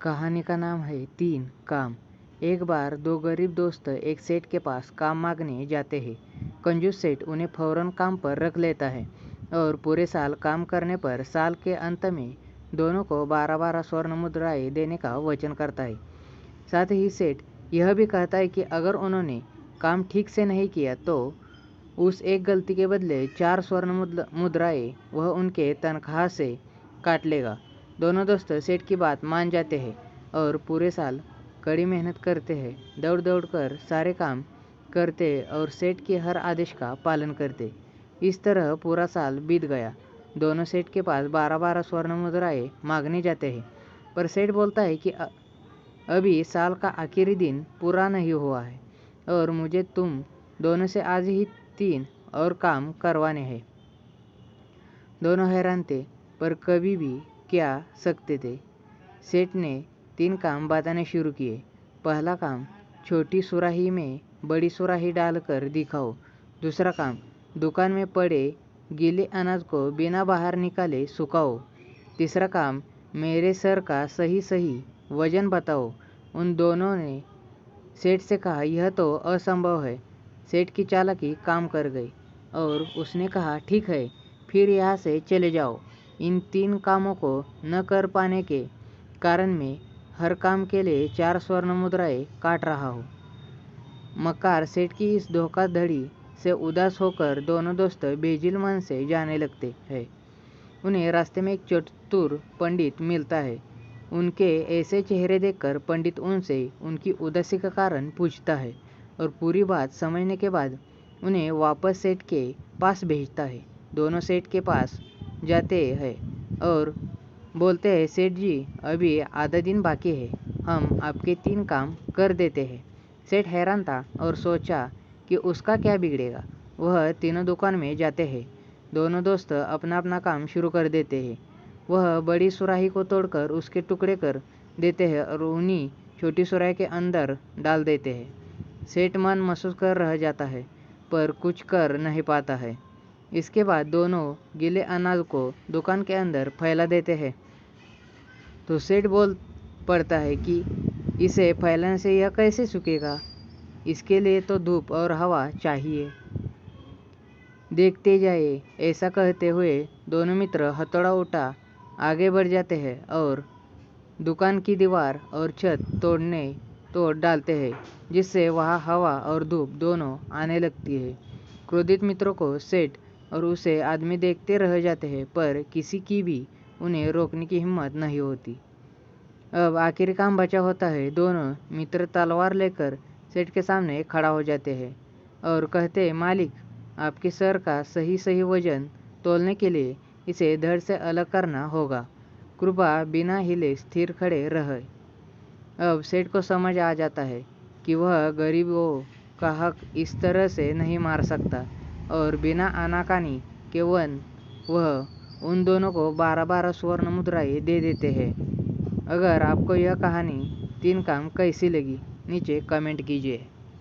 कहानी का नाम है 3 काम। एक बार दो गरीब दोस्त एक सेठ के पास काम मांगने जाते हैं। कंजूस सेठ उन्हें फौरन काम पर रख लेता है और पूरे साल काम करने पर साल के अंत में दोनों को 12-12 स्वर्ण मुद्राएं देने का वचन करता है। साथ ही सेठ यह भी कहता है कि अगर उन्होंने काम ठीक से नहीं किया तो उस एक गलती के बदले 4 स्वर्ण मुद्राएं वह उनके तनख्वाह से काट लेगा। दोनों दोस्त सेठ की बात मान जाते हैं और पूरे साल कड़ी मेहनत करते हैं, दौड़ दौड़ कर सारे काम करते और सेठ के हर आदेश का पालन करते। इस तरह पूरा साल बीत गया। दोनों सेठ के पास 12-12 स्वर्ण मुद्राएं मांगने जाते हैं, पर सेठ बोलता है कि अभी साल का आखिरी दिन पूरा नहीं हुआ है और मुझे तुम दोनों से आज ही 3 और काम करवाने हैं। दोनों हैरान थे, पर कभी भी क्या सकते थे। सेठ ने 3 काम बताने शुरू किए। पहला काम, छोटी सुराही में बड़ी सुराही डालकर दिखाओ। दूसरा काम, दुकान में पड़े गीले अनाज को बिना बाहर निकाले सुखाओ। तीसरा काम, मेरे सर का सही सही वजन बताओ। उन दोनों ने सेठ से कहा, यह तो असंभव है। सेठ की चालाकी काम कर गई और उसने कहा, ठीक है, फिर यहाँ से चले जाओ। इन 3 कामों को न कर पाने के कारण मैं हर काम के लिए 4 स्वर्ण मुद्राएं काट रहा हूँ। मक्कार सेठ की इस धोखाधड़ी से उदास होकर दोनों दोस्त बेजिल मन से जाने लगते हैं। उन्हें रास्ते में एक चतुर पंडित मिलता है। उनके ऐसे चेहरे देखकर पंडित उनसे उनकी उदासी का कारण पूछता है और पूरी बात समझने के बाद उन्हें वापस सेठ के पास भेजता है। दोनों सेठ के पास जाते हैं और बोलते हैं, सेठ जी, अभी आधा दिन बाकी है, हम आपके 3 काम कर देते हैं। सेठ हैरान था और सोचा कि उसका क्या बिगड़ेगा। वह तीनों दुकान में जाते हैं। दोनों दोस्त अपना अपना काम शुरू कर देते हैं। वह बड़ी सुराही को तोड़कर उसके टुकड़े कर देते हैं और उन्हीं छोटी सुराही के अंदर डाल देते हैं। सेठ मन महसूस कर रह जाता है, पर कुछ कर नहीं पाता है। इसके बाद दोनों गीले अनाज को दुकान के अंदर फैला देते हैं। तो सेठ बोल पड़ता है कि इसे फैलाने से यह कैसे सूखेगा? इसके लिए तो धूप और हवा चाहिए। देखते जाइए। ऐसा कहते हुए दोनों मित्र हथौड़ा उठा आगे बढ़ जाते हैं और दुकान की दीवार और छत तोड़ डालते हैं, जिससे वहाँ हवा और धूप दोनों आने लगती है। क्रोधित मित्रों को सेठ और उसे आदमी देखते रह जाते हैं, पर किसी की भी उन्हें रोकने की हिम्मत नहीं होती। अब आखिरी काम बचा होता है। दोनों मित्र तलवार लेकर सेठ के सामने खड़ा हो जाते हैं और कहते हैं, मालिक, आपके सर का सही सही वजन तोलने के लिए इसे धड़ से अलग करना होगा। कृपया बिना हिले स्थिर खड़े रहे। अब सेठ को समझ आ जाता है कि वह गरीबों का हक इस तरह से नहीं मार सकता और बिना आनाकानी के वह उन दोनों को 12-12 स्वर्ण मुद्राएं दे देते हैं। अगर आपको यह कहानी 3 काम कैसी लगी, नीचे कमेंट कीजिए।